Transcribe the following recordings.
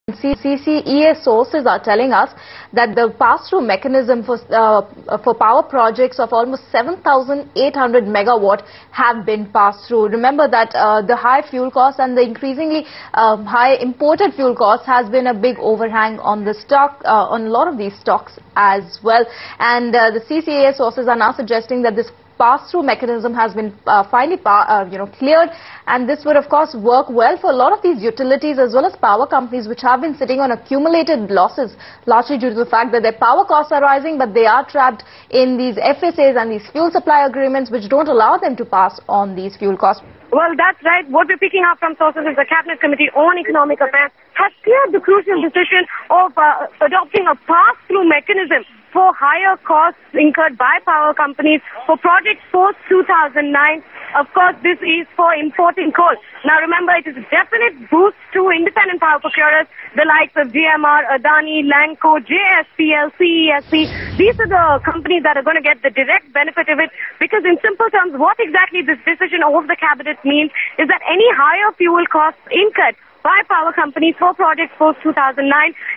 CCEA sources are telling us that the pass-through mechanism for power projects of almost 7,800 megawatt have been passed through. Remember that the high fuel costs and the increasingly high imported fuel costs has been a big overhang on the stock, on a lot of these stocks as well. And the CCEA sources are now suggesting that this pass-through mechanism has been finally cleared, and this would of course work well for a lot of these utilities as well as power companies which have been sitting on accumulated losses, largely due to the fact that their power costs are rising, but they are trapped in these FSAs and these fuel supply agreements which don't allow them to pass on these fuel costs. Well, that's right. What we're picking up from sources is the Cabinet Committee on Economic Affairs has cleared the crucial decision of adopting a pass-through mechanism for higher costs incurred by power companies for projects post-2009. Of course, this is for importing coal. Now, remember, it is a definite boost to independent power procurers, the likes of GMR, Adani, Lanco, JSPL, CESC. These are the companies that are going to get the direct benefit of it, because in simple terms, what exactly this decision of the Cabinet means is that any higher fuel costs incurred by power companies for projects post-2009,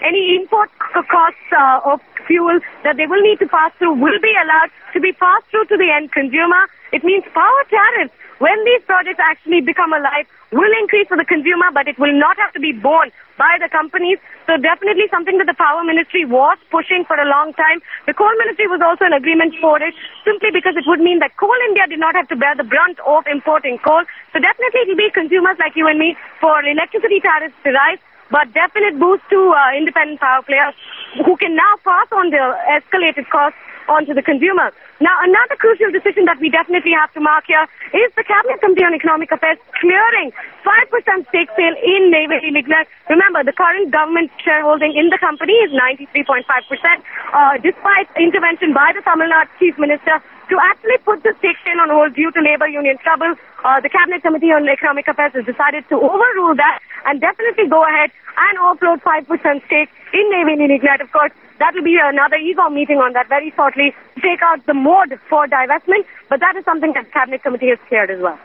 any import costs of fuel that they will need to pass through will be allowed to be passed through to the end consumer. It means power tariffs, when these projects actually become alive, will increase for the consumer, but it will not have to be borne by the companies. So definitely something that the Power Ministry was pushing for a long time. The Coal Ministry was also in agreement for it, simply because it would mean that Coal India did not have to bear the brunt of importing coal. So definitely it will be consumers like you and me for electricity tariffs to rise, but definite boost to independent power players who can now pass on the escalated costs onto the consumer. Now, another crucial decision that we definitely have to mark here is the Cabinet Committee on Economic Affairs clearing 5% stake sale in Neyveli Lignite. Remember, the current government shareholding in the company is 93.5%. Despite intervention by the Tamil Nadu Chief Minister to actually put the stake sale on hold due to labour union trouble, the Cabinet Committee on Economic Affairs has decided to overrule that and definitely go ahead and offload 5% stake in Neyveli Lignite. Of course, that will be another EGOM meeting on that very shortly to take out the mode for divestment, but that is something that the Cabinet Committee has cleared as well.